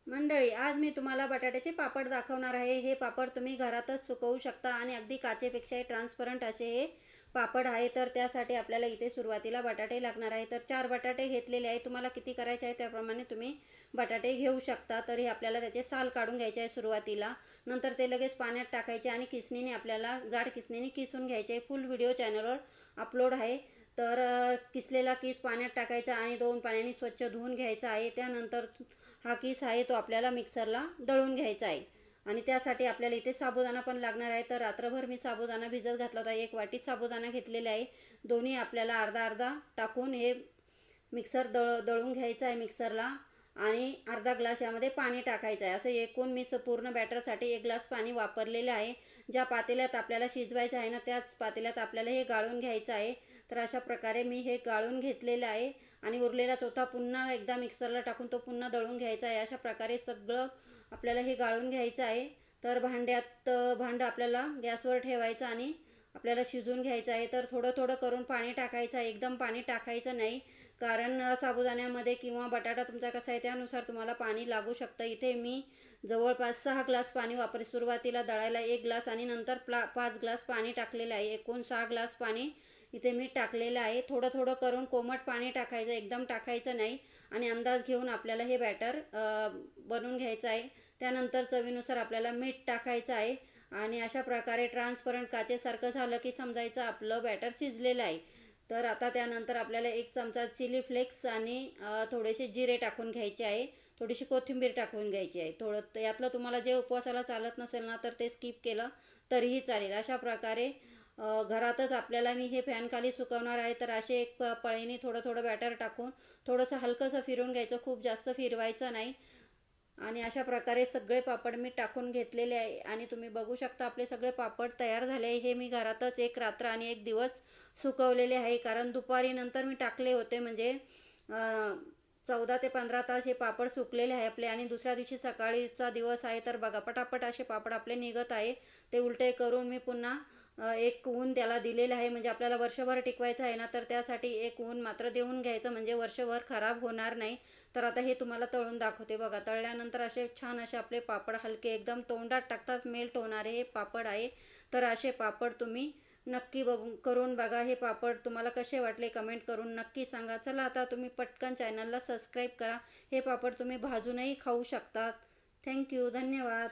मंडळी, आज मी तुम्हाला बटाट्याचे पापड दाखवणार आहे। हे पापड तुम्ही घरातच सुकवू शकता आणि अगदी काचेपेक्षाही ट्रान्सपरंट असे हे पापड आहे। तर त्यासाठी आपल्याला इथे सुरुवातीला बटाटे लागणार आहे। तर 4 बटाटे घेतलेले आहे। तुम्हाला किती करायचे आहे त्याप्रमाणे तुम्ही बटाटे घेऊ शकता। तर हे आपल्याला त्याचे साल काढून घ्यायचे आहे सुरुवातीला। नंतर ते लगेच पाण्यात टाकायचे आणि किसणीने आपल्याला जाड किसणीने किसून घ्यायचे आहे। फुल व्हिडिओ चॅनलवर अपलोड आहे। तर किसलेला किस पाण्यात टाकायचा आणि 2 पाण्याने स्वच्छ धुवून घ्यायचा आहे। त्यानंतर हा किस आहे तो आपल्याला मिक्सरला दळून घ्यायचा आहे। आणि त्यासाठी आपल्याला इथे साबुदाणा पण लागणार आहे। तर रात्रभर मी साबुदाणा भिजत घातला होता। 1 वाटी साबुदाणा घेतलेला आहे। दोन्ही आपल्याला अर्धा अर्धा टाकून हे मिक्सर दळून घ्यायचं आहे मिक्सरला। आणि अर्धा ग्लास यामध्ये पाणी टाकायचं आहे। असं एकूण मी पूर्ण बॅटरसाठी 1 ग्लास पाणी वापरलेलं आहे। ज्या पातेल्यात आपल्याला शिजवायचं आहे ना त्याच पातेल्यात आपल्याला हे गाळून घ्यायचं आहे। तर अशा प्रकारे मी हे गाळून घेतलेलं आहे। आणि उरलेला चौथा पुन्हा एकदा मिक्सरला टाकून तो पुन्हा दळून घ्यायचा आहे। अशा प्रकारे सगळं आपल्याला हे गाळून घ्यायचं आहे। तर भांडं आपल्याला गॅसवर ठेवायचं आणि आपल्याला शिजून घ्यायचं आहे। तर थोडं थोडं करून पाणी टाकायचं आहे, एकदम पाणी टाकायचं नाही। कारण साबुदाण्यामध्ये किंवा बटाटा तुमचा कसा आहे त्यानुसार तुम्हाला पाणी लागू शकतं। इथे मी जवळपास 6 ग्लास पाणी वापरले। सुरुवातीला दळायला 1 ग्लास आणि नंतर 5 ग्लास पाणी टाकलेलं आहे। एकूण 6 ग्लास पाणी इथे मी टाकलेलं आहे। थोडं थोडं करून कोमट पाणी टाकायचं, एकदम टाकायचं नाही। आणि अंदाज घेऊन आपल्याला हे बॅटर बनवून घ्यायचं आहे। त्यानंतर चवीनुसार आपल्याला मीठ टाकायचं आहे। आणि अशा प्रकारे ट्रान्सपरंट काचेसारखं झालं की समजायचं आपलं बॅटर शिजलेलं आहे। तर आता त्यानंतर आपल्याला 1 चमचा चिली फ्लेक्स आणि थोडेसे जिरे टाकून घ्यायचे आहे। थोडीशी कोथिंबीर टाकून घ्यायची आहे। थोडं यातलं तुम्हाला जे उपवासाला चालत नसेल ना तर ते स्किप केलं तरीही चालेल। अशा प्रकारे घरातच आपल्याला मी हे फॅनखाली सुकवणार आहे। तर असे एक पळीने थोडं थोडं बॅटर टाकून थोडंसं हलकंसं फिरवून घ्यायचं, खूप जास्त फिरवायचं नाही। आणि अशा प्रकारे सगळे पापड मी टाकून घेतलेले आहे। आणि तुम्ही बघू शकता आपले सगळे पापड तयार झाले आहे। हे मी घरातच 1 रात्र आणि 1 दिवस सुकवलेले आहे। कारण दुपारी नंतर मी टाकले होते, म्हणजे 14 ते 15 तास हे पापड सुकलेले आहे आपले। आणि दुसऱ्या दिवशी सकाळीचा दिवस आहे। तर बघा पटापट असे पापड आपले निघत आहे। ते उलटे करून मी पुन्हा एक ऊन त्याला दिलेलं आहे। म्हणजे आपल्याला वर्षभर टिकवायचं आहे ना तर त्यासाठी एक ऊन मात्र देऊन घ्यायचं, म्हणजे वर्षभर खराब होणार नाही। तर आता हे तुम्हाला तळून दाखवते बघा। तळल्यानंतर असे छान असे आपले पापड हलके एकदम तोंडात टाकताच मेल्ट होणारे हे पापड आहे। तर असे पापड तुम्ही नक्की करून बघा। हे पापड तुम्हाला कसे वाटले कमेंट करून नक्की सांगा। चला आता तुम्ही पटकन चॅनलला सबस्क्राईब करा। हे पापड तुम्ही भाजूनही खाऊ शकतात। थँक्यू, धन्यवाद।